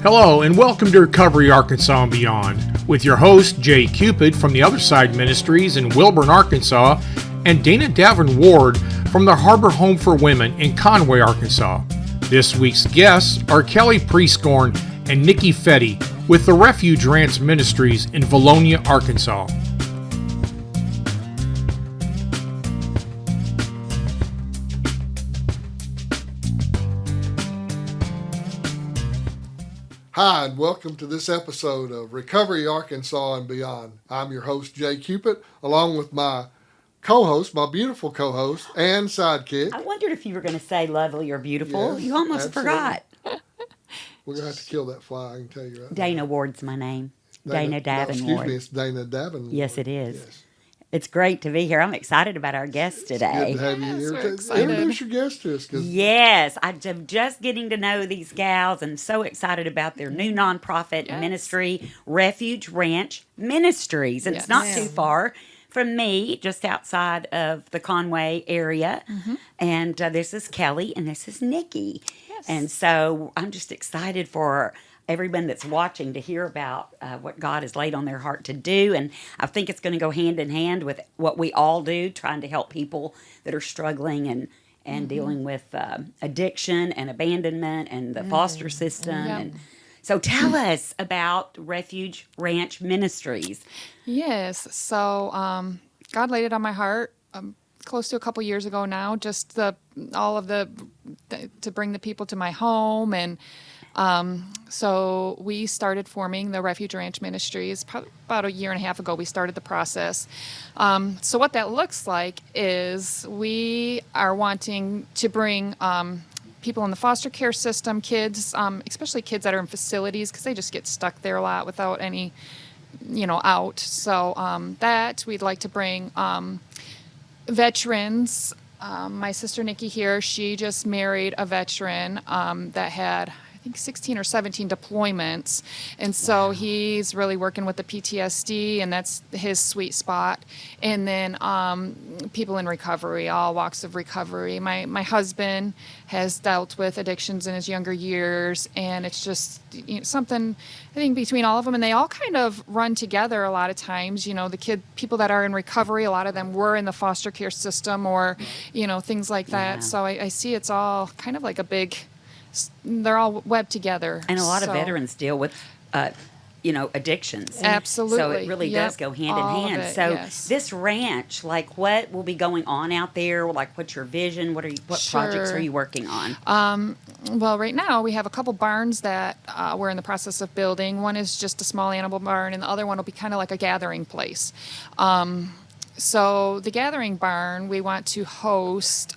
Hello, and welcome to Recovery, Arkansas and Beyond, with your host, Jay Cupid from the Other Side Ministries in Wilburn, Arkansas, and Dana Davin Ward from the Harbor Home for Women in Conway, Arkansas. This week's guests are Kelli Prieskorn and Nikki Fetty with the Refuge Ministries in Valonia, Arkansas. Hi, and welcome to this episode of Recovery, Arkansas and Beyond. I'm your host, Jay Cupid, along with my co-host, my beautiful co-host and sidekick. I wondered if you were going to say lovely or beautiful. Yes, You almost absolutely. forgot. We're going to have to kill that fly, I can tell you right Dana now. Ward's my name. Dana Davin Excuse Ward. me, it's Dana Davin Ward. Yes, it is. Yes. It's great to be here. I'm excited about our guest today. Good to have you Yes, we're here. excited. Introduce your guest to us. Yes, I'm just getting to know these gals and so excited about their new nonprofit ministry, Refuge Ministries. And it's not too far from me, just outside of the Conway area. And this is Kelli and this is Nikki. Yes. And so I'm just excited for everyone that's watching to hear about what God has laid on their heart to do. And I think it's going to go hand in hand with what we all do, trying to help people that are struggling and dealing with addiction and abandonment and the foster system. Yep. And so tell us about Refuge Ranch Ministries. Yes. So God laid it on my heart close to a couple years ago now, just to bring the people to my home. And so we started forming the Refuge Ranch Ministries about a year and a half ago. We started the process. So what that looks like is we are wanting to bring people in the foster care system, kids, especially kids that are in facilities, because they just get stuck there a lot without any, out. So that we'd like to bring veterans. My sister Nikki here, she just married a veteran that had, I think, 16 or 17 deployments. And so he's really working with the PTSD, and that's his sweet spot. And then people in recovery, all walks of recovery. My husband has dealt with addictions in his younger years, and it's just something, I think, between all of them. And they all kind of run together a lot of times. People that are in recovery, a lot of them were in the foster care system or, things like that. Yeah. So I see it's all kind of like a big... They're all webbed together. And a lot of veterans deal with, addictions. Absolutely. So it really does go hand All in of hand. it, So yes. this ranch, like, what will be going on out there? Like, what's your vision? What projects Sure. are you working on? Well, right now we have a couple barns that we're in the process of building. One is just a small animal barn, and the other one will be kind of like a gathering place. So the gathering barn, we want to host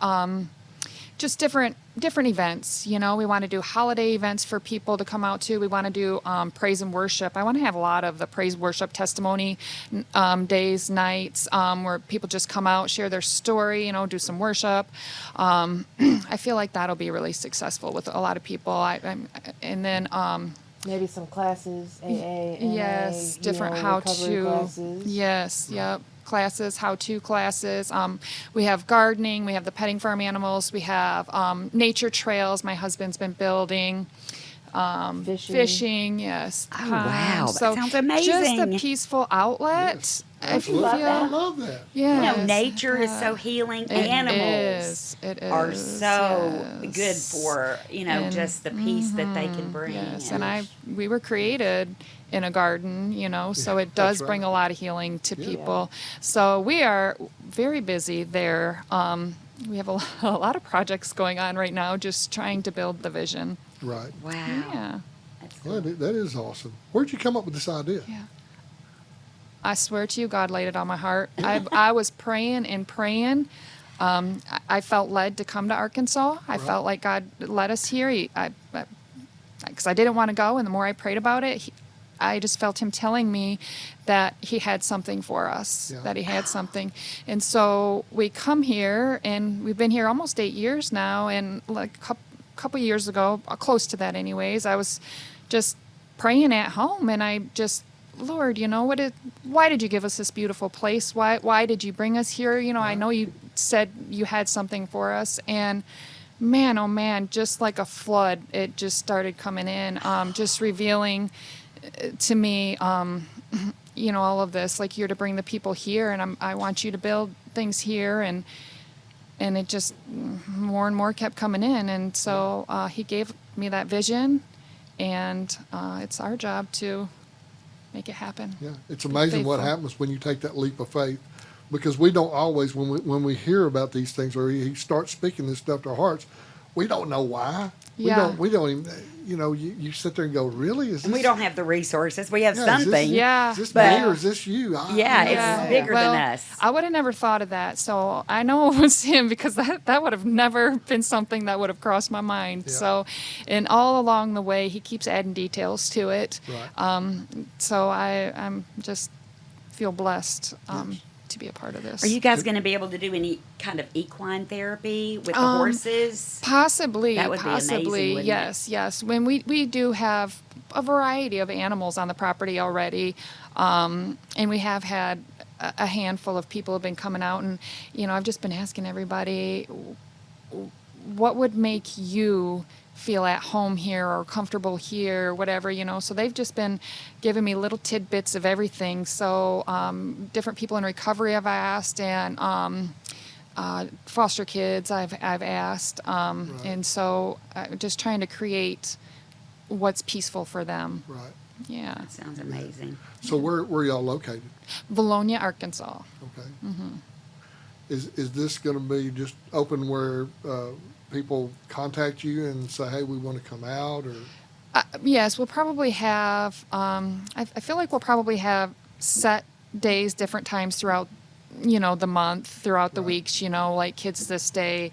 just different events. We want to do holiday events for people to come out to. We want to do praise and worship. I want to have a lot of the praise, worship, testimony days, nights, where people just come out, share their story, do some worship. I feel like that'll be really successful with a lot of people. And then maybe some classes, AA, NA, yes, different recovery how-to classes. Yes, yep. Classes, how-to classes. We have gardening. We have the petting farm animals. We have nature trails. My husband's been building. Fishing, yes. Oh, wow. That So sounds amazing. Just a peaceful outlet. Yes. I feel. I love that. Yes. Nature is so healing. Animals It is. are so yes. good for, And- just the peace that they can bring. Yes, and we were created in a garden, so it does that's bring right. a lot of healing to people. So we are very busy there. We have a lot of projects going on right now, just trying to build the vision. Right. Wow. Yeah. That's Well, that is awesome. Where'd you come up with this idea? Yeah. I swear to you, God laid it on my heart. I was praying and praying. I felt led to come to Arkansas. I felt like God led us here. Because I didn't want to go, and the more I prayed about it, I just felt Him telling me that He had something for us, Yeah. that He had something. And so we come here, and we've been here almost 8 years now, and like a couple years ago, close to that anyways, I was just praying at home, and I just, Lord, why did you give us this beautiful place? Why did you bring us here? I know you said you had something for us, and man, oh man, just like a flood, it just started coming in, just revealing to me, all of this, like you're to bring the people here, and I want you to build things here, and it just more and more kept coming in, and so he gave me that vision, and it's our job to make it happen. Yeah, it's amazing what happens when you take that leap of faith, because we don't always, when we hear about these things or he starts speaking this stuff to our hearts, we don't know why. Yeah. We don't even, you sit there and go, really? Is this? And we don't have the resources. We have Yeah, something. Is this me or is this you? Yeah, Yeah. it's bigger Well, than us. I would have never thought of that, so I know it was him, because that would have never been something that would have crossed my mind. Yeah. So, and all along the way, he keeps adding details to it. Right. So I'm just feel blessed to be a part of this. Are you guys going to be able to do any kind of equine therapy with the horses? Possibly. That would be amazing, wouldn't it? Yes. When we do have a variety of animals on the property already, and we have had a handful of people have been coming out, and I've just been asking everybody, what would make you feel at home here or comfortable here, whatever, so they've just been giving me little tidbits of everything. So different people in recovery I've asked, and foster kids I've asked, and so just trying to create what's peaceful for them. Right. Yeah. That sounds amazing. So where y'all located? Bologna, Arkansas. Okay. Mm-hmm. Is this going to be just open where people contact you and say, hey, we want to come out, or? Yes, we'll probably have, I feel like we'll probably have set days, different times throughout, the month, throughout the weeks, like kids this day,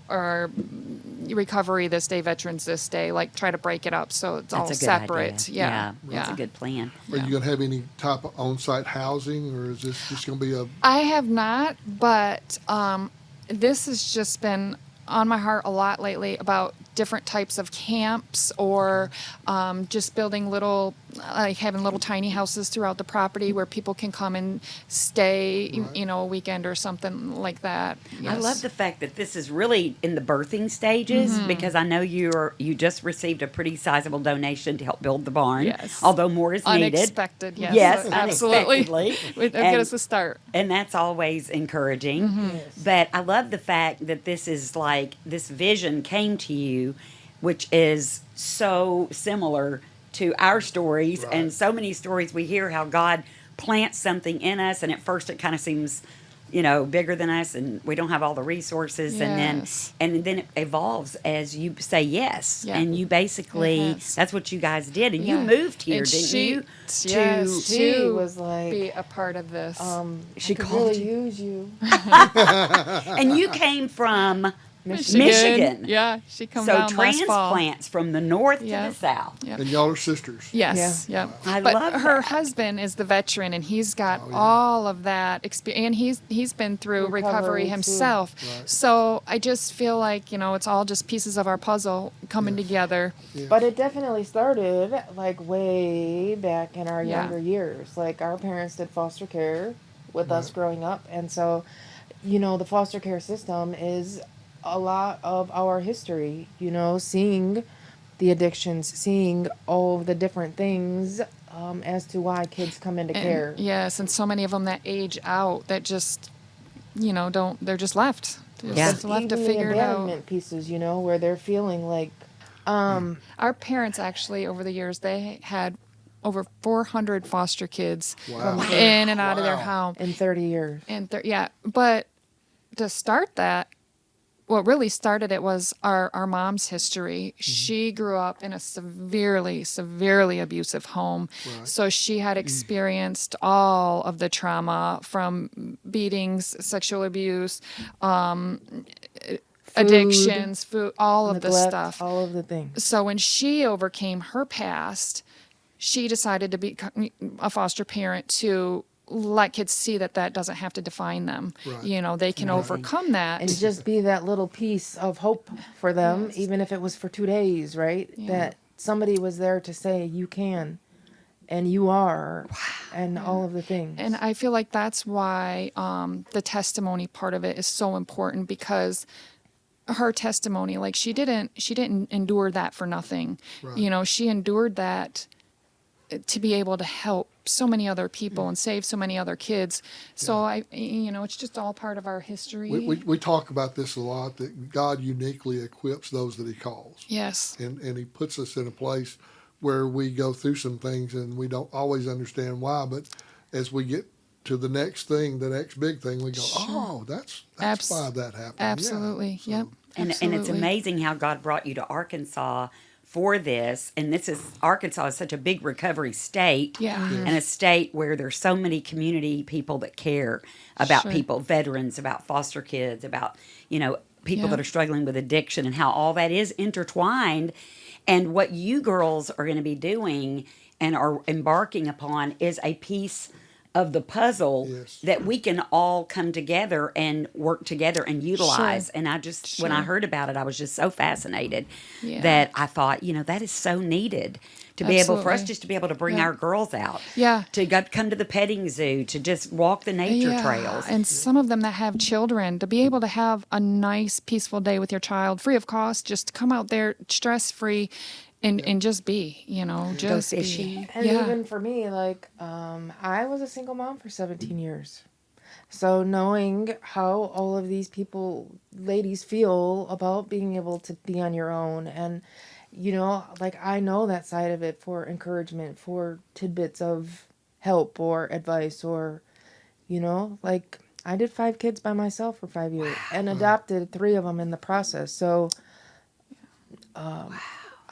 or recovery this day, veterans this day, like try to break it up so it's all That's a good separate. idea. Yeah. That's a good plan. Are you going to have any type of on-site housing, or is this just going to be a? I have not, but this has just been on my heart a lot lately about different types of camps, or just building having little tiny houses throughout the property where people can come and stay, Right. a weekend or something like that. I Yes. love the fact that this is really in the birthing stages, because I know you just received a pretty sizable donation to help build the barn. Yes. Although more is needed. Unexpected, yes. Yes, absolutely. unexpectedly. That'll And- get us a start. And that's always encouraging. Yes. But I love the fact that this is like this vision came to you, which is so similar to our stories Right. and so many stories we hear how God plants something in us, and at first it kind of seems, bigger than us, and we don't have all the resources, Yes. and then it evolves as you say yes, Yeah. and you basically Yes. that's what you guys did, and you Yeah. moved here, And didn't you? Yes, She to was like, be a part of this. She I could called really you. use you. And you came from Michigan. Yeah, she comes So down last fall. transplants from the north Yeah. to the south. Yeah. And y'all are sisters. Yes, Yeah. yeah. I but love her that. husband is the veteran, and he's got Oh, yeah. all of that experience, and he's been through recovery Recovery, too. himself. Right. So I just feel like it's all just pieces of our puzzle coming Yes. together. Yeah. But it definitely started like way back in our Yeah. younger years. Like our parents did foster care with us Right. growing up. And so, the foster care system is a lot of our history, seeing the addictions, seeing all the different things as to why kids come into And, care. yes, and so many of them that age out that just, they're just left. They're Yeah. just left to Even figure the it out. abandonment pieces, where they're feeling like, Our parents actually, over the years, they had over 400 foster kids Wow. in and out of their Wow. home. in 30 years. And but to start that, what really started it was our mom's history. She grew up in a severely, severely abusive home. Right. So she had experienced all of the trauma from beatings, sexual abuse, addictions, food, all of the Neglect, stuff. all of the things. So when she overcame her past, she decided to become a foster parent to let kids see that that doesn't have to define them. Right. You know, they can overcome that. And just be that little piece of hope for them, Yes. even if it was for 2 days, right? Yeah. That somebody was there to say, you can, and you are, and all of the things. And I feel like that's why the testimony part of it is so important, because her testimony. Like she didn't endure that for nothing. Right. She endured that to be able to help so many other people and save so many other kids. So it's just all part of our history. We talk about this a lot, that God uniquely equips those that he calls. Yes. And he puts us in a place where we go through some things and we don't always understand why, but as we get to the next thing, the next big thing, we go, oh, that's why that happened. Absolutely. So, Yep. And it's amazing how God brought you to Arkansas for this. And Arkansas is such a big recovery state. Yeah. Yes. And a state where there's so many community people that care about people, veterans, about foster kids, about, people that are struggling with addiction, and how all that is intertwined. And what you girls are going to be doing and are embarking upon is a piece of the puzzle that we can all come together and work together and utilize. And I just, when I heard about it, I was just so fascinated that I thought, that is so needed to be able, for us just to be able to bring our girls out. Yeah. To come to the petting zoo, to just walk the nature trails. And some of them that have children, to be able to have a nice, peaceful day with your child, free of cost, just to come out there stress-free and just be, just be. And even for me, like, I was a single mom for 17 years. So knowing how all of these ladies feel about being able to be on your own, and, like, I know that side of it, for encouragement, for tidbits of help or advice, or, like, I did 5 kids by myself for 5 years and adopted 3 of them in the process. So,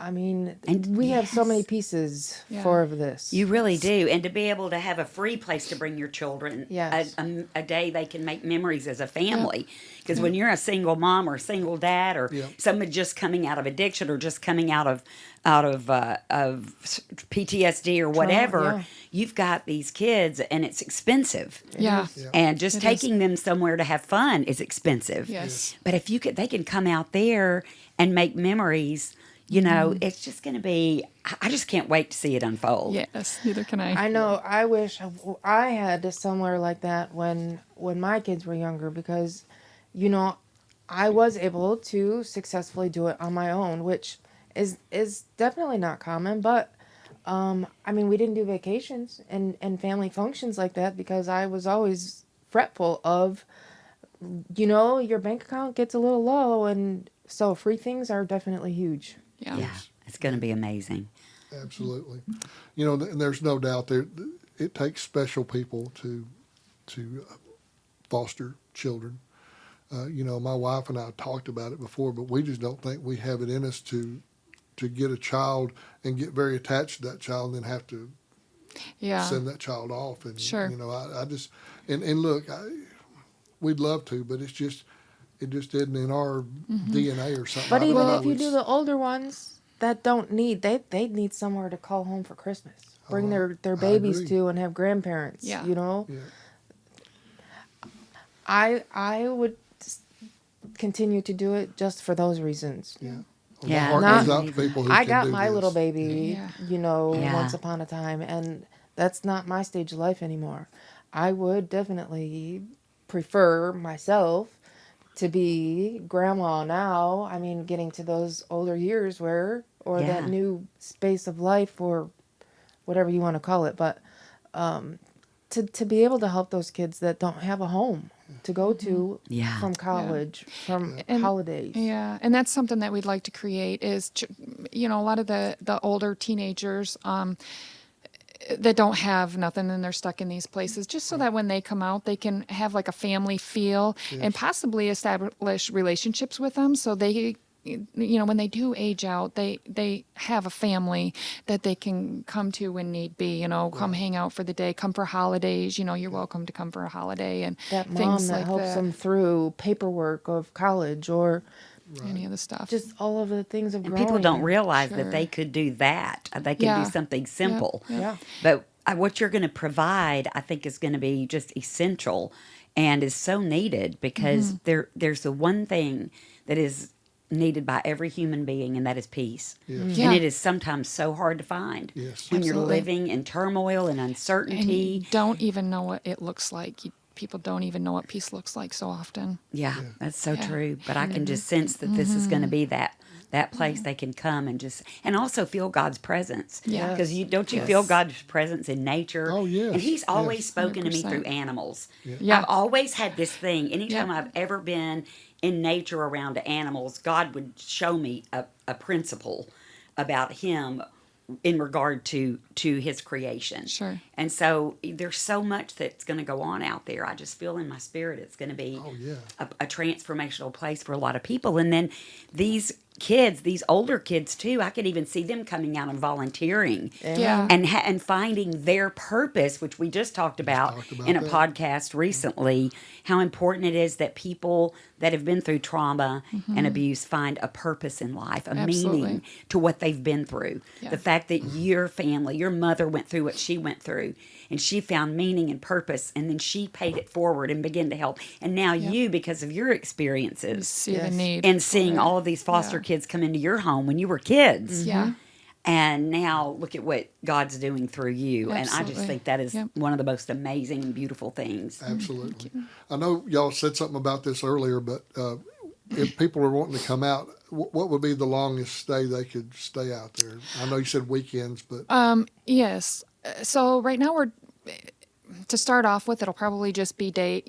I mean, and we have so many pieces for this. You really do. And to be able to have a free place to bring your children, a day they can make memories as a family. Because when you're a single mom or a single dad, or someone just coming out of addiction, or just coming out of PTSD or whatever, you've got these kids, and it's expensive. And just taking them somewhere to have fun is expensive. But if they can come out there and make memories. It's just going to be, I just can't wait to see it unfold. Yes, neither can I. I know, I wish I had somewhere like that when my kids were younger, because, I was able to successfully do it on my own, which is definitely not common, but, we didn't do vacations and family functions like that, because I was always fretful of, your bank account gets a little low, and so free things are definitely huge. Yeah, it's going to be amazing. Absolutely. And there's no doubt it takes special people to foster children. My wife and I talked about it before, but we just don't think we have it in us to get a child and get very attached to that child and then have to send that child off. And, I just, and look, we'd love to, but it just isn't in our DNA or something. But even if you do the older ones that don't need, they need somewhere to call home for Christmas. Bring their babies to and have grandparents. I would continue to do it just for those reasons. I got my little baby, once upon a time, and that's not my stage of life anymore. I would definitely prefer myself to be grandma now. Getting to those older years or that new space of life, or whatever you want to call it. But to be able to help those kids that don't have a home to go to from college, from holidays. Yeah, and that's something that we'd like to create is, a lot of the older teenagers that don't have nothing and they're stuck in these places, just so that when they come out, they can have like a family feel and possibly establish relationships with them, so they, when they do age out, they have a family that they can come to when need be, come hang out for the day, come for holidays, you're welcome to come for a holiday, and that mom things that like helps that. them through paperwork of college, or any of the stuff. Just all of the things of And growing. people don't realize that they could do that. They can do something simple. But what you're going to provide, I think, is going to be just essential and is so needed, because there's the one thing that is needed by every human being, and that is peace. And it is sometimes so hard to find when you're living in turmoil and uncertainty. And you don't even know what it looks like. people don't even know what peace looks like so often. Yeah, that's so Yeah. true. But I can just sense that this is going to be that place they can come and also feel God's presence. Yeah. Because don't you feel God's presence in nature? Oh, yes, And He's always yes. spoken to me 100%. through animals. Yeah. I've always had this thing. Anytime Yeah. I've ever been in nature around animals, God would show me a principle about Him in regard to His creation. Sure. And so there's so much that's going to go on out there. I just feel in my spirit it's going to be Oh, yeah. a transformational place for a lot of people. And then these kids, these older kids too, I could even see them coming out and volunteering Yeah. and finding their purpose, which we just talked about, talked about in a that. podcast recently, how important it is that people that have been through trauma and abuse find a purpose in life, a Absolutely. meaning to what they've been through. Yeah. The fact that your family, your mother went through what she went through, and she found meaning and purpose, and then she paid it forward and began to help. And now you, because of your experiences See the Yes. need. and seeing for it. all of these foster Yeah. kids come into your home when you were kids, Yeah. and now look at what God's doing through you. And I just Absolutely. think that is Yep. one of the most amazing and beautiful things. Absolutely. I know y'all said something about this earlier, but if people are wanting to come out, what would be the longest stay they could stay out there? I know you said weekends, but Yes. So right now to start off with, it'll probably just be day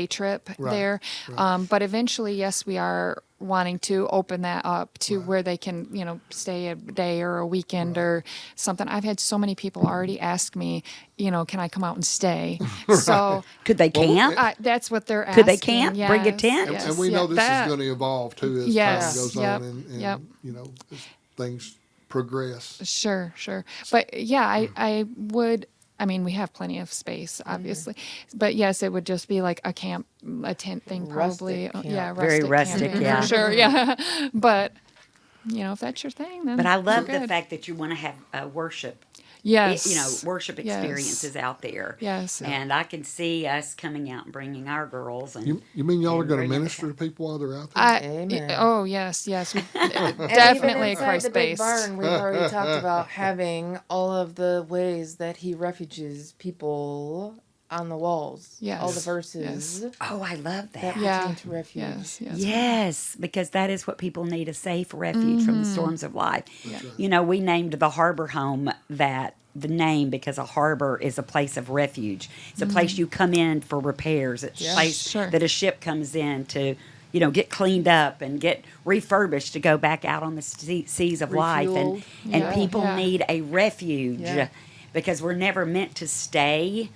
trip Right, there. right. But eventually, yes, we are wanting to open that up to where they can, stay a day or a weekend or something. I've had so many people already ask me, can I come out and stay? So Could they camp? that's what they're asking. Could they camp? Bring a Yes, tent? yes, and we know yeah, this that- is going to evolve too as Yes, time goes yep, on and yep. as things progress. Sure. But yeah, I would. I mean, we have plenty of space, obviously, but yes, it would just be like a tent thing, probably. Rustic camp. Yeah, Very rustic, camping, yeah. for sure. Yeah, but if that's your thing, then. But I love we're the good. fact that you want to have worship. Yes. Worship Yes. experiences out there. Yes. And I can see us coming out and bringing our girls. And You mean y'all are and going to bringing minister to people while they're out there? Amen. Oh yes. We, And definitely a even inside Christ the big base. barn, we've already talked about having all of the ways that he refuges people on the walls. Yes. All the verses oh, I love that that. Yeah. pertain to refuge. Yes. Yes, because that is what people need, a safe refuge from the storms of life. We named the harbor home the name because a harbor is a place of refuge. It's a place you come in for repairs. It's a place Sure. that a ship comes in to, get cleaned up and get refurbished to go back out on the seas of life. Refueled. And Yeah. people Yeah. need a refuge Yeah. because we're never meant to stay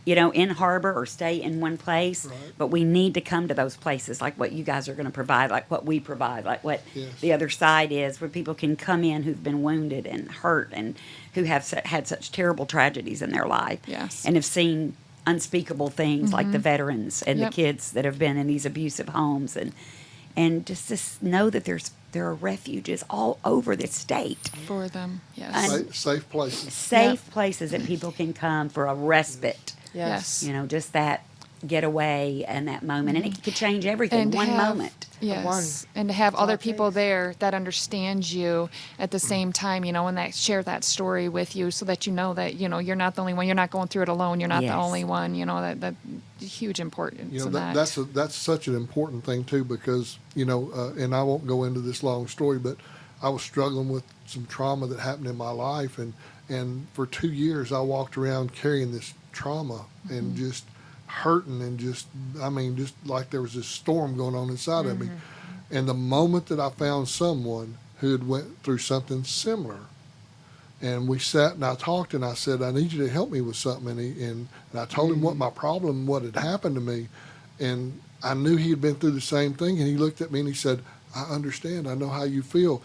in harbor or stay in one place, but we need to come to those places like what you guys are going to provide, like what we provide, like what Yes. the other side is, where people can come in who've been wounded and hurt and who have had such terrible tragedies in their life, Yes. and have seen unspeakable things like the veterans and Yep. the kids that have been in these abusive homes, and just to know that there are refuges all over the state. For them. Yes. Safe places. Safe places that people can come for a respite. Yes. Yes. Just that getaway and that moment. And it could change everything. And One have- moment. Yes, and to have other it people takes. there that understand you at the same time, and that share that story with you, so that that you're not the only one. You're not going through it alone. You're not the Yes. only one. That huge importance of that. That's such an important thing too, because and I won't go into this long story, but I was struggling with some trauma that happened in my life, and for 2 years I walked around carrying this trauma and just hurting and just like there was this storm going on inside of me. And the moment that I found someone who had went through something similar, and we sat and I talked and I said, I need you to help me with something. And I told him what my problem, what had happened to me. And I knew he had been through the same thing. And he looked at me and he said, I understand. I know how you feel.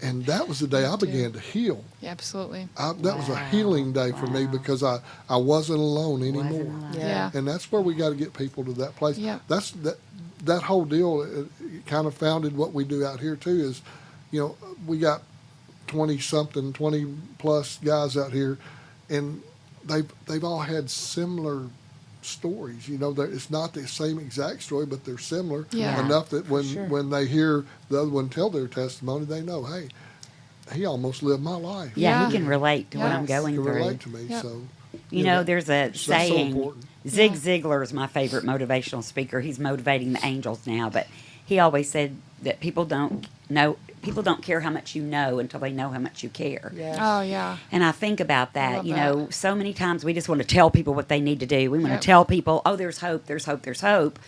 And that was the day I began to heal. Yeah, absolutely. That was a healing day for me, because I wasn't alone anymore. Yeah. And that's where we got to get people to that place. Yeah. That's that whole deal. It kind of founded what we do out here too. Is, we got 20 plus guys out here, and they've all had similar stories. It's not the same exact story, but they're similar Yeah. enough that when sure. when they hear the other one tell their testimony, they know, hey, he almost lived my life. Yeah, Yeah. he can relate to what I'm Yes. going Can through. relate to me. Yep. So You Yeah, know, there's a that's so saying. important. Zig Ziglar is my favorite motivational speaker. He's motivating the angels now, but he always said that people don't care how much you know until they know how much you care. Yes. Oh yeah. And I think about that, love you that. know, so many times we just want to tell people what they need to do. We want Yep. to tell people, oh, there's hope, there's hope, there's hope.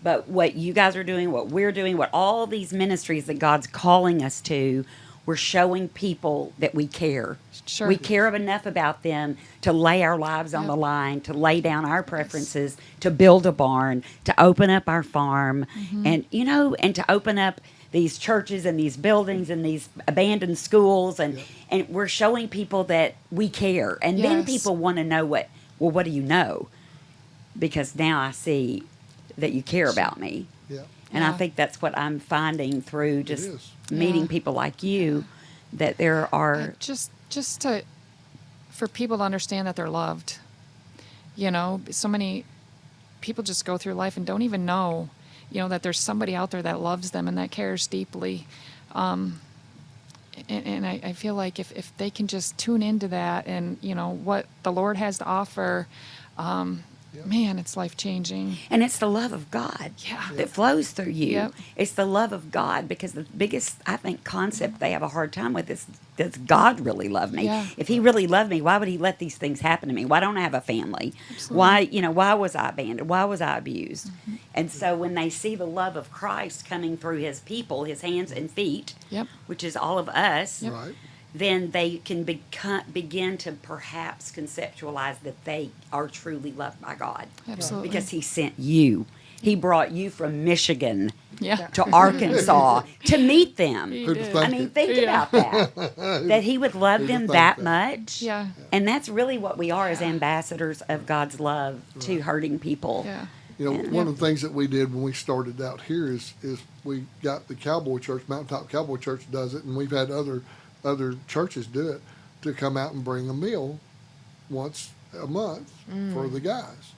But what you guys are doing, what we're doing, what all these ministries that God's calling us to, we're showing people that we care. Sure. We care enough about them to lay our lives on Yep. the line, to lay down our preferences, to build a barn, to open up our farm, and you know, and to open up these churches and these buildings and these abandoned schools, and we're showing people that we care, and then Yes. people want to know what do you know? Because now I see that you care about me. Yeah. And I Yeah. think that's what I'm finding through just is. meeting Yeah. people like you, that there are Just to for people to understand that they're loved. You know, so many people just go through life and don't even know, you know, that there's somebody out there that loves them and that cares deeply. And I feel like if they can just tune into that and, you know, what the Lord has to offer, man, it's life changing. and it's the love of God Yeah. that flows through you. Yep. It's the love of God, because the biggest, I think, concept they have a hard time with is, does God really love me? Yeah. If he really loved me, why would he let these things happen to me? Why don't I have a family? Absolutely. Why, you know, why was I abandoned? Why was I abused? And so when they see the love of Christ coming through his people, his hands and feet, Yep. which is all of us, Right. then they can begin to perhaps conceptualize that they are truly loved by God. Absolutely. Because he sent you. He brought you from Michigan Yeah. to Arkansas to meet them. He Who'd did. have I mean, it? think Yeah. about that. That he would love Who'd them have that thought much. Yeah. And that's really what we are as ambassadors of God's love to hurting people. Yeah. You know, Yeah. one of the things that we did when we started out here is we got the Cowboy Church, Mountaintop Cowboy Church does it, and we've had other churches do it, to come out and bring a meal once a month for the guys.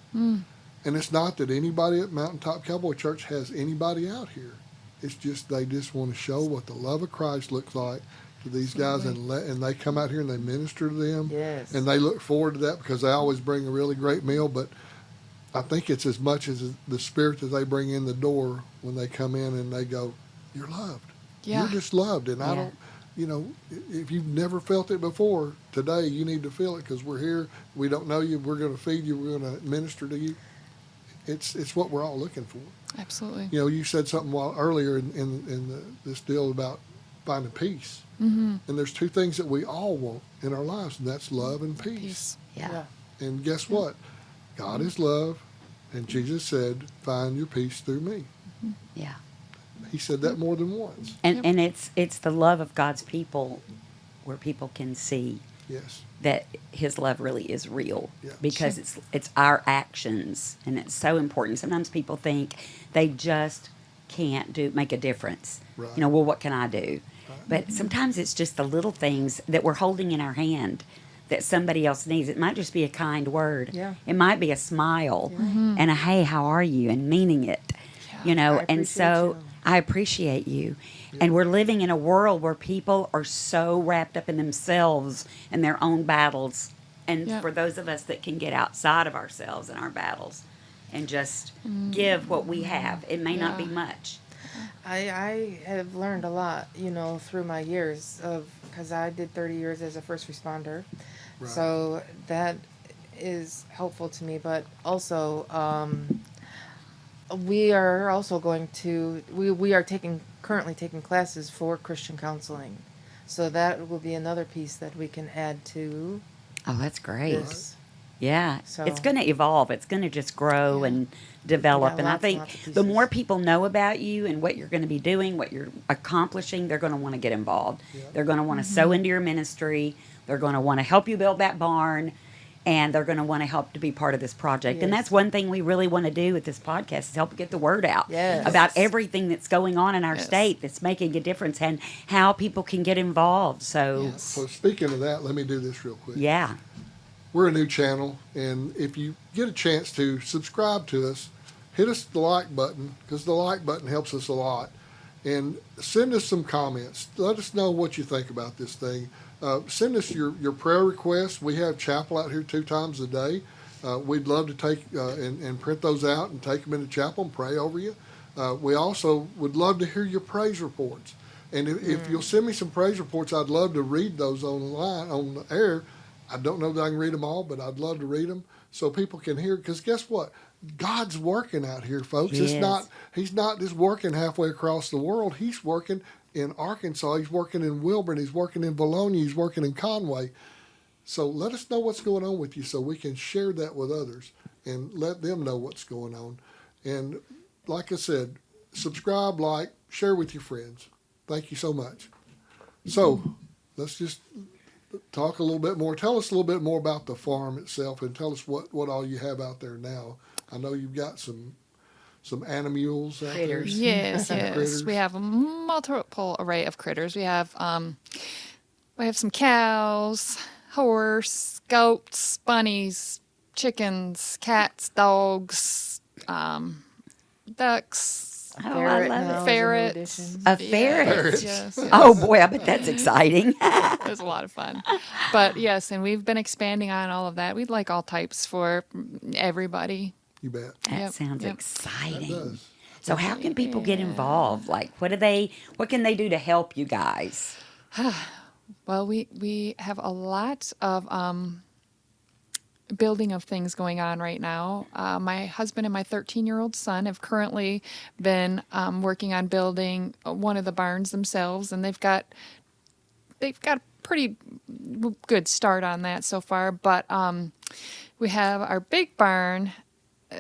And it's not that anybody at Mountaintop Cowboy Church has anybody out here. It's just they just want to show what the love of Christ looks like to these guys, and they come out here and they minister to them. Yes. And they look forward to that, because they always bring a really great meal. But I think it's as much as the spirit that they bring in the door when they come in and they go, "You're loved. Yeah. You're just loved." And I Yeah. don't, you know, if you've never felt it before, today you need to feel it, because we're here. We don't know you. We're going to feed you. We're going to minister to you. It's what we're all looking for. Absolutely. You know, you said something earlier in this deal about finding peace. Mm-hmm. And there's two things that we all want in our lives, and that's love and peace. Peace. Yeah. And guess what? God is love, and Jesus said, "Find your peace through me." Yeah. He said that more than once. And it's the love of God's people where people can see Yes. that his love really is real, Yeah. because it's our actions, and it's so important. Sometimes people think they just can't make a difference. Right. You know, well, what can I do? But sometimes it's just the little things that we're holding in our hand that somebody else needs. It might just be a kind word. Yeah. It might be a smile and a "Hey, how are you?" and meaning it. You know, I and appreciate so you. I appreciate you. And we're living in a world where people are so wrapped up in themselves and their own battles. And Yep. for those of us that can get outside of ourselves and our battles and just give what we have, it may not be Yeah. much. I have learned a lot, you know, through my years because I did 30 years as a first responder. Right. So that is helpful to me, but also we are also going to, we are currently taking classes for Christian counseling. So that will be another piece that we can add to Oh, that's great. this. Yeah. So- It's going to evolve. It's going to just grow and develop. Yeah, and I lots and think lots of the pieces. more people know about you and what you're going to be doing, what you're accomplishing, they're going to want to get involved. Yeah. They're going to want to sow into your ministry. They're going to want to help you build that barn. And they're going to want to help to be part of this project. And Yes. that's one thing we really want to do with this podcast is help get the word out Yes. about everything that's going on in our Yes. state that's making a difference and how people can get involved. So, So speaking of that, let me do this real quick. yeah. We're a new channel, and if you get a chance to subscribe to us, hit us the like button, because the like button helps us a lot. And send us some comments. Let us know what you think about this thing. Send us your prayer requests. We have chapel out here 2 times a day. We'd love to take and print those out and take them into chapel and pray over you. We also would love to hear your praise reports. And if you'll send me some praise reports, I'd love to read those online, on the air. I don't know that I can read them all, but I'd love to read them so people can hear. Because guess what? God's working out here, folks. He's not just working halfway across the world. He's working in Arkansas. He's working in Wilburn. He's working in Bologna. He's working in Conway. So let us know what's going on with you so we can share that with others and let them know what's going on. And like I said, subscribe, like, share with your friends. Thank you so much. So let's just talk a little bit more. Tell us a little bit more about the farm itself and tell us what all you have out there now. I know you've got some animals out there. Yes, yes. Critters. We have a multiple array of critters. We have some cows, horse, goats, bunnies, chickens, cats, dogs, ducks, Oh, I love it. ferrets. A ferret. Yes, Oh boy, I bet that's exciting. it was a lot of fun. But yes, and we've been expanding on all of that. We'd like all types for everybody. You bet. That Yep, sounds yep. exciting. That does. So how can people get involved? Like what can they do to help you guys? Well, we have a lot of building of things going on right now. My husband and my 13-year-old son have currently been working on building one of the barns themselves, and they've got a pretty good start on that so far. But we have our big barn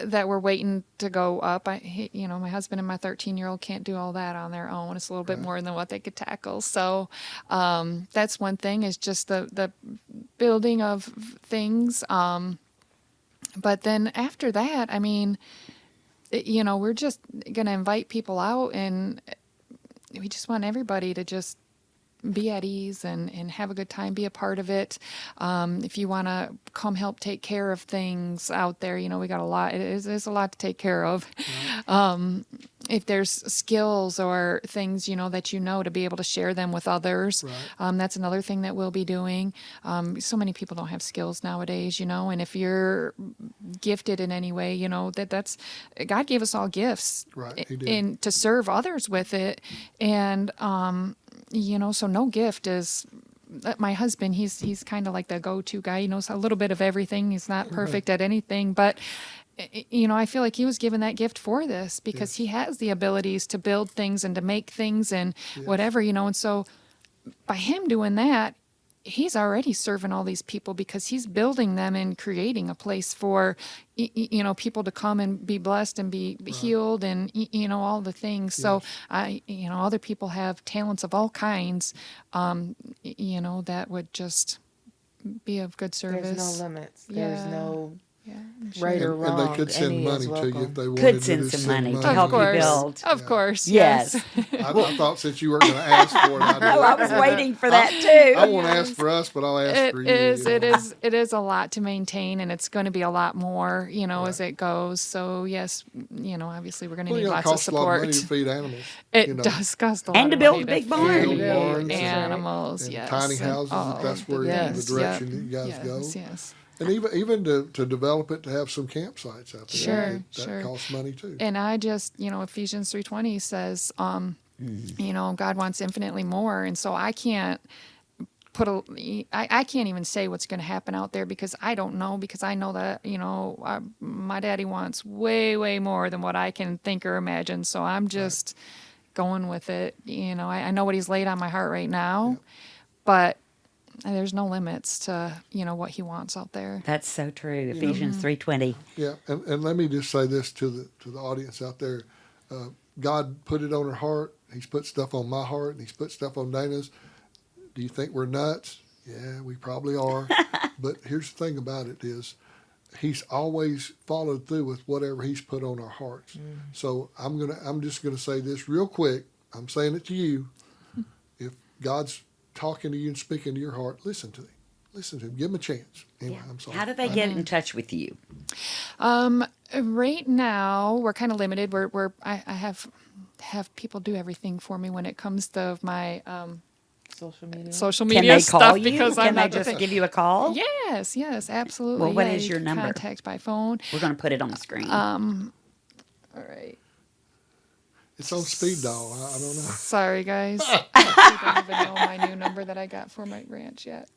that we're waiting to go up. My husband and my 13-year-old can't do all that on their own. It's a little bit more than what they could tackle. So that's one thing, is just the building of things. But then after that, I mean, we're just going to invite people out, and we just want everybody to just be at ease and have a good time, be a part of it. If you want to come help take care of things out there, we got a lot. There's a lot to take care of. Right. If there's skills or things, that to be able to share them with others. Right. That's another thing that we'll be doing. So many people don't have skills nowadays, and if you're gifted in any way, that's God gave us all gifts. Right, He did. And to serve others with it. And, so no gift is. My husband, he's kind of like the go-to guy. He knows a little bit of everything. He's not perfect at anything, but I feel like he was given that gift for this because he has the abilities to build things and to make things and whatever, and so by him doing that, he's already serving all these people because he's building them and creating a place for, people to come and be blessed and be healed and, all the things. So other people have talents of all kinds, that would just be of good service. There's no limits. There's no right And, or wrong. and they could send Any money is to welcome. you if they wanted Could to send just some money to money. help you course. build. Of course. Yes. I thought since you weren't going to ask for it, I'd do Oh, it. I was waiting for that too. I won't ask for us, but I'll ask for you. It is a lot to maintain, and it's going to be a lot more, as it goes. So yes, obviously we're going to need It lots of costs a lot of money support. to feed animals. It does cost a lot And to of build money a big feed barn. Barns animals, and yes. tiny houses, if that's where yes. the direction that you guys yes, go. Yes. And even to develop it, to have some campsites out there. Sure, that costs money too. And I just, Ephesians 3:20 says, God wants infinitely more, and so I can't I can't even say what's going to happen out there because I don't know, because I know that, my daddy wants way, way more than what I can think or imagine. So I'm just going with it. I know what he's laid on my heart right now, but there's no limits to, what he wants out there. That's so true. Ephesians 3:20. Yeah, and let me just say this to the audience out there. God put it on her heart. He's put stuff on my heart, and he's put stuff on Dana's. Do you think we're nuts? Yeah, we probably are. But here's the thing about it is, he's always followed through with whatever he's put on our hearts. So I'm just gonna say this real quick. I'm saying it to you. If God's talking to you and speaking to your heart, listen to him. Listen to him. Give him a chance. Anyway, I'm sorry. How do they get in touch with you? Right now we're kind of limited. I have people do everything for me when it comes to my social Can media they call stuff you? because Can I'm they not just give you a call? Yes, absolutely. Well, what Yeah, is you your can number? Contact by phone. We're going to put it on the screen. All right. It's on speed dial. I don't know. Sorry, guys. I don't even know my new number that I got for my ranch yet.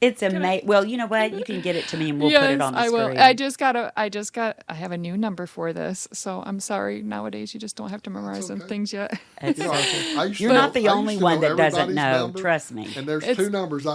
It's amazing. Well, you know what? You can get it to me and we'll put it Yes, on the I will. screen. I have a new number for this, so I'm sorry. Nowadays, you just don't have to memorize them okay. things yet. It's You know, I used to You're know- not the I only used to one know that doesn't everybody's know. number, Trust me. And there's It's- two numbers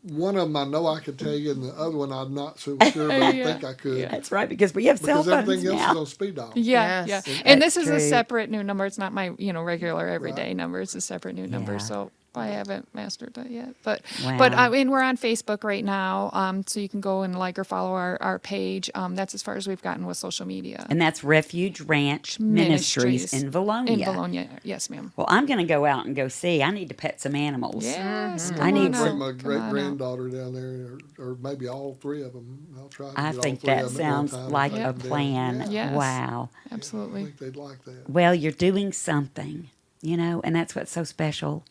one of them I know I could tell you, and the other one I'm not so sure, but I think I could. That's right, because we have cell Because phones everything else now. is on speed dial. Yeah, Yes. yeah. And this That's is a true. separate new number. It's not my, regular everyday Right. number. It's a separate new number. Yeah. So I haven't mastered that yet. But Wow. and we're on Facebook right now. So you can go and like or follow our page. That's as far as we've gotten with social media. And that's Refuge Ranch Ministries in Valonia. In Valonia, yes, ma'am. Well, I'm going to go out and go see. I need to pet some animals. Yes, I come need on some- Bring out. my Come great on out. granddaughter down there, or maybe all three of them. I'll try. To I get all think three that of them at one sounds time like if I a can do it. plan. Yeah. Yes. Wow. I Absolutely. think they'd like that. Well, you're doing something, and that's what's so special.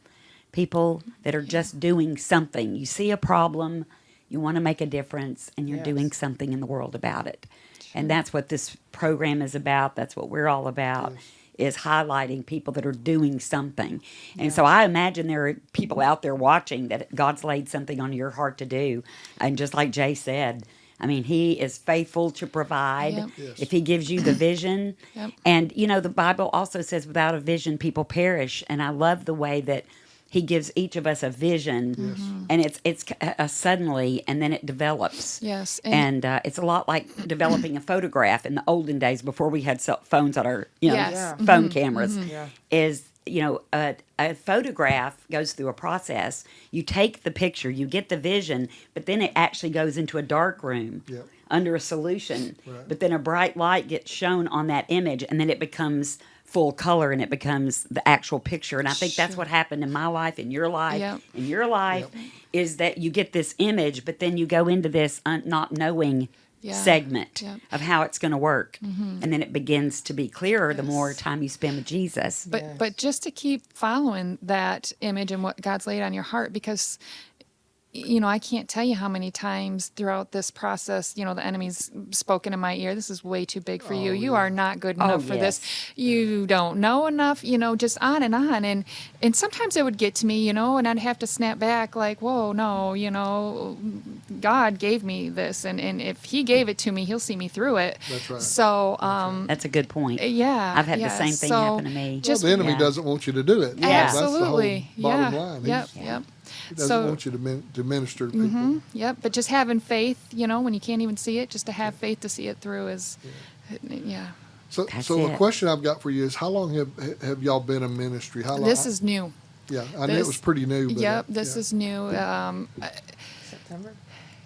People that are just doing something. You see a problem, you want to make a difference, and you're Yes. doing something in the world about it. And that's what this program is about. That's what we're all about. Is highlighting people that are doing something. And so I imagine there are people out there watching that God's laid something on your heart to do. And just like Jay said, I mean, He is faithful to provide. Yep. Yes. If He gives you the vision. Yep. And, the Bible also says, without a vision, people perish. And I love the way that He gives each of us a vision. Yes. And it's suddenly, and then it develops. Yes. And it's a lot like developing a photograph in the olden days before we had phones on our, Yes. Yeah. phone cameras. Yeah. Is a photograph goes through a process. You take the picture, you get the vision, but then it actually goes into a dark room Yep. under a solution. Right. But then a bright light gets shown on that image, and then it becomes full color and it becomes the actual picture. And I think that's what happened in my life, in your life, Yep. in your life, is that you get this image, but then you go into this not knowing segment Yep. of how it's going to work. And then it begins to be clearer the more time you spend with Jesus. But just to keep following that image and what God's laid on your heart, because I can't tell you how many times throughout this process, the enemy's spoken in my ear. This is way too big for you. You are not good enough for this. You don't know enough, just on and on. And sometimes it would get to me, and I'd have to snap back like, whoa, no, God gave me this. And if He gave it to me, He'll see me through it. That's right. So, That's a good point. yeah. I've had the yeah. same thing So happen to me. Just, Well, the enemy Yeah. doesn't want you to do it. Yeah. That's the whole absolutely. bottom Yeah. line. Yep. He Yep. doesn't So- want you to minister to people. Yep, but just having faith, when you can't even see it, just to have faith to see it through is, yeah. So, That's so the it. question I've got for you is, how long have y'all been in ministry? How long? This is new. Yeah, I knew it was pretty new. But Yep, this yeah. is new. September.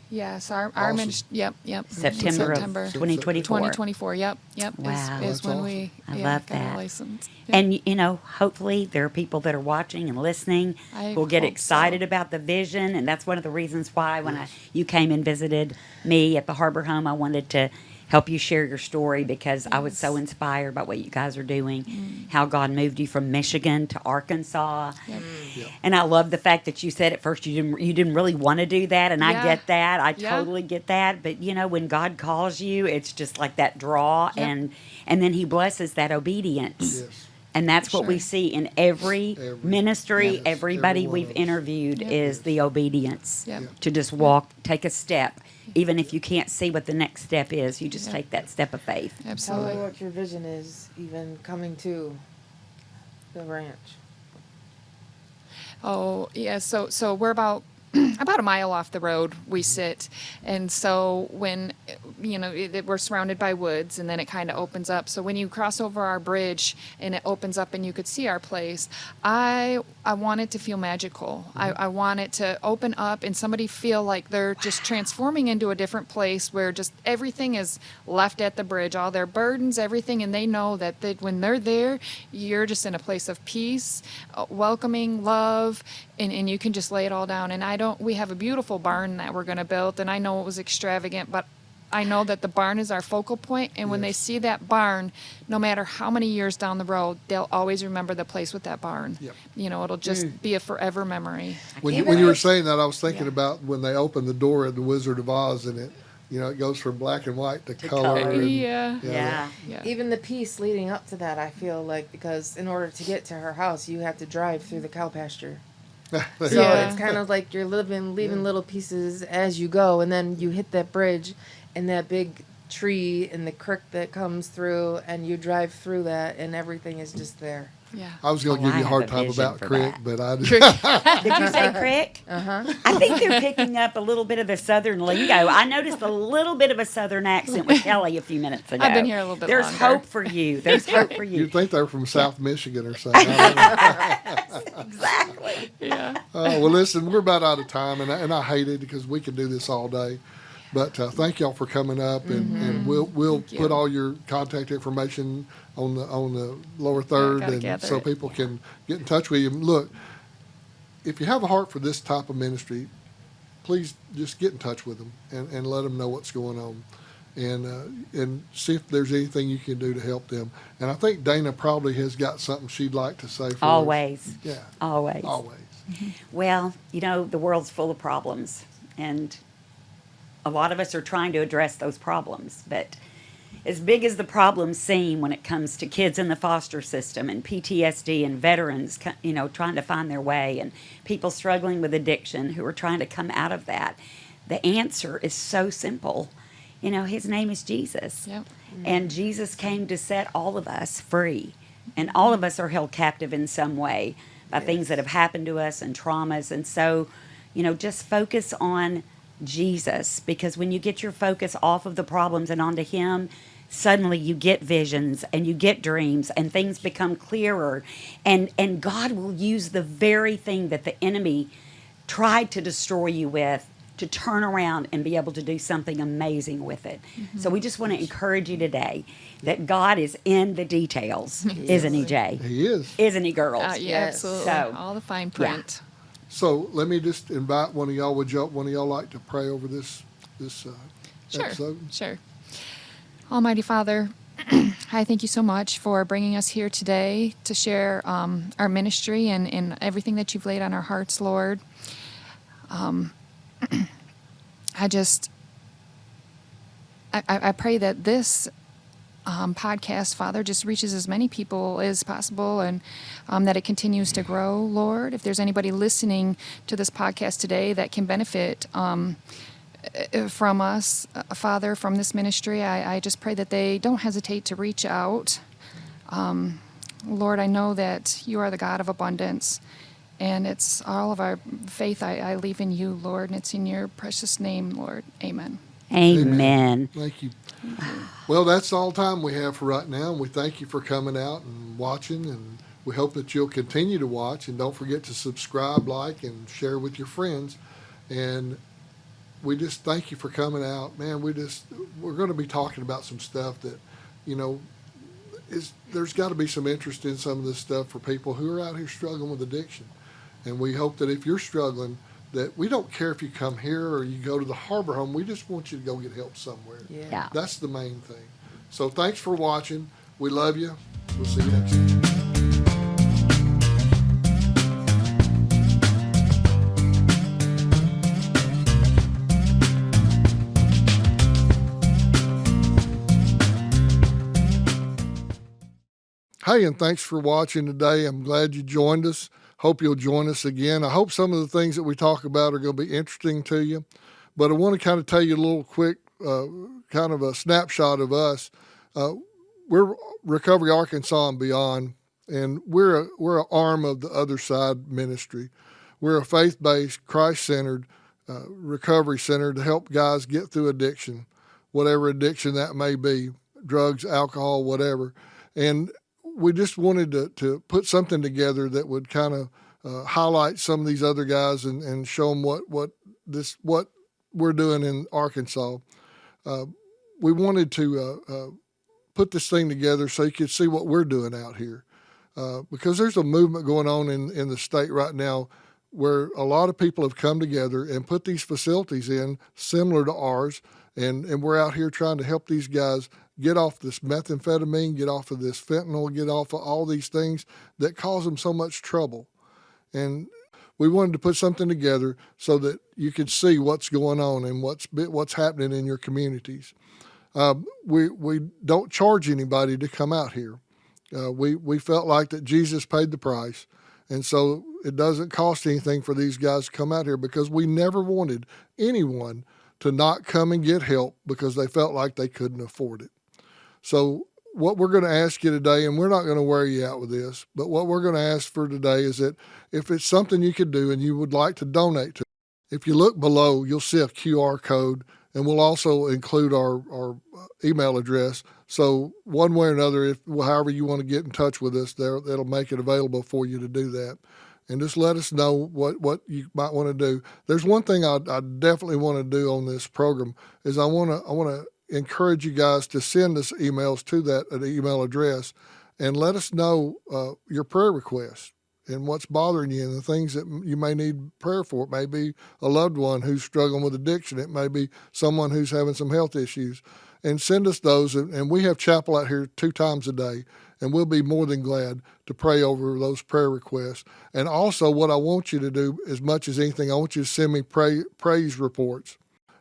Yes, our Awesome. ministry. Yep. September of September 2024. 2024. Yep. Wow. Is That's when awesome. we I yeah, love got our that. license. Yep. And, hopefully there are people that are watching and listening I who'll get hope excited so. about the vision. And that's one of the reasons why when you came and visited me at the Harbor Home, I wanted to help you share your story because I was so inspired by what you guys are doing, how God moved you from Michigan to Arkansas. And I love the fact that you said at first you didn't really want to do that, and I Yeah. get that. I Yeah. totally get that. But when God calls you, it's just like that draw, Yep. and then He blesses that obedience. Yes. And that's For what we sure. see in every ministry. Yes, Everybody every one we've of us. interviewed Yep. is the obedience Yep. to just walk, take a step. Even if you can't see what the next step is, you just Yep. take that step of faith. Tell me Absolutely. what your vision is, even coming to the ranch. Oh, yeah. So we're about a mile off the road we sit, and so when we're surrounded by woods, and then it kind of opens up. So when you cross over our bridge and it opens up and you could see our place, I want it to feel magical. I want it to open up and somebody feel like they're just transforming into a different place where just everything is left at the bridge, all their burdens, everything, and they know that when they're there, you're just in a place of peace, welcoming, love, and you can just lay it all down. And we have a beautiful barn that we're going to build, and I know it was extravagant, but I know that the barn is our focal point, and when they see that barn, no matter how many years down the road, they'll always remember the place with that barn. Yep. You know, it'll just be a forever memory. When Even you were if- saying that, I was thinking about when they opened the door at the Wizard of Oz, and it goes from black and white to color. color. And, Yeah. Yeah. Yeah. Even the piece leading up to that, I feel like, because in order to get to her house, you have to drive through the cow pasture. So Yeah. it's kind of like you're leaving little pieces as you go, and then you hit that bridge and that big tree and the creek that comes through, and you drive through that, and everything is just there. Yeah. I was going to Oh, give you I a hard have a time vision about for crick, that. but I just, Did you say crick? Uh-huh. I think they're picking up a little bit of the southern lingo. I noticed a little bit of a southern accent with Kelly a few minutes ago. I've been here a little bit There's longer. hope for you. There's hope for you. you'd think they were from South Michigan or something. I don't know. Exactly. Yeah. Well, listen, we're about out of time, and I hate it because we could do this all day. But thank y'all for coming up, and we'll you. put all your contact information on the lower third, gotta and gather so it. people can get in touch with you. Look, if you have a heart for this type of ministry, please just get in touch with them and let them know what's going on, and see if there's anything you can do to help them. And I think Dana probably has got something she'd like to say for us. Always. Yeah. Always. Always. Well, the world's full of problems, and a lot of us are trying to address those problems. But as big as the problems seem when it comes to kids in the foster system and PTSD and veterans, trying to find their way, and people struggling with addiction who are trying to come out of that, the answer is so simple. His name is Jesus. Yep. And Jesus came to set all of us free. And all of us are held captive in some way by things that have happened to us and traumas. And so, just focus on Jesus, because when you get your focus off of the problems and onto Him, suddenly you get visions and you get dreams and things become clearer. And God will use the very thing that the enemy tried to destroy you with to turn around and be able to do something amazing with it. So we just want to encourage you today that God is in the details, isn't He, Jay? He is. Isn't He, girls? Yeah, Yes. absolutely. So, All the fine print. So let me just invite one of y'all. Would one of y'all like to pray over this Sure. episode? Sure. Almighty Father, I thank you so much for bringing us here today to share our ministry and everything that you've laid on our hearts, Lord. I pray that this podcast, Father, just reaches as many people as possible, and that it continues to grow, Lord. If there's anybody listening to this podcast today that can benefit from us, Father, from this ministry, I just pray that they don't hesitate to reach out. Lord, I know that you are the God of abundance, and it's all of our faith I leave in you, Lord, and it's in your precious name, Lord. Amen. Amen. Thank you. Well, that's all time we have for right now. We thank you for coming out and watching, and we hope that you'll continue to watch. And don't forget to subscribe, like, and share with your friends. And we just thank you for coming out, man. We're going to be talking about some stuff that, there's got to be some interest in some of this stuff for people who are out here struggling with addiction. And we hope that if you're struggling, that we don't care if you come here or you go to the Harbor Home. We just want you to go get help somewhere. Yeah. That's the main thing. So thanks for watching. We love you. We'll see you next time. Hey, and thanks for watching today. I'm glad you joined us. Hope you'll join us again. I hope some of the things that we talk about are going to be interesting to you. But I want to kind of tell you a little quick kind of a snapshot of us. We're Recovery Arkansas and Beyond, and we're an arm of the Other Side Ministry. We're a faith-based, Christ-centered recovery center to help guys get through addiction, whatever addiction that may be, drugs, alcohol, whatever. And we just wanted to put something together that would kind of highlight some of these other guys and show them what we're doing in Arkansas. We wanted to put this thing together so you could see what we're doing out here, because there's a movement going on in the state right now where a lot of people have come together and put these facilities in similar to ours, and we're out here trying to help these guys get off this methamphetamine, get off of this fentanyl, get off of all these things that cause them so much trouble. And we wanted to put something together so that you could see what's going on and what's happening in your communities. We don't charge anybody to come out here. We felt like that Jesus paid the price, and so it doesn't cost anything for these guys to come out here, because we never wanted anyone to not come and get help because they felt like they couldn't afford it. So what we're going to ask you today, and we're not going to wear you out with this, but what we're going to ask for today is that if it's something you could do and you would like to donate to, if you look below, you'll see a QR code, and we'll also include our email address. So one way or another, however you want to get in touch with us, that'll make it available for you to do that. And just let us know what you might want to do. There's one thing I definitely want to do on this program is I want to encourage you guys to send us emails to that email address and let us know your prayer requests and what's bothering you and the things that you may need prayer for. It may be a loved one who's struggling with addiction. It may be someone who's having some health issues. And send us those. And we have chapel out here 2 times a day, and we'll be more than glad to pray over those prayer requests. And also what I want you to do, as much as anything, I want you to send me praise reports.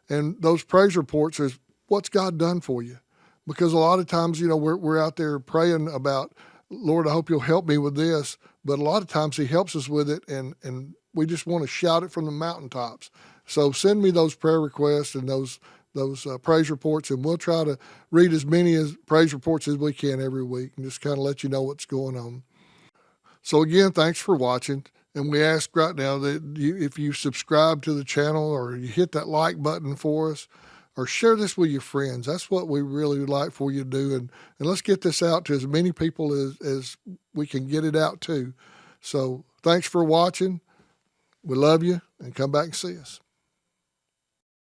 And those praise reports is what's God done for you. Because a lot of times, we're out there praying about, Lord, I hope you'll help me with this. But a lot of times he helps us with it, and we just want to shout it from the mountaintops. So send me those prayer requests and those praise reports, and we'll try to read as many praise reports as we can every week and just kind of let you know what's going on. So again, thanks for watching. And we ask right now that if you subscribe to the channel or you hit that like button for us or share this with your friends. That's what we really would like for you to do. And let's get this out to as many people as we can get it out to. So thanks for watching. We love you, and come back and see us.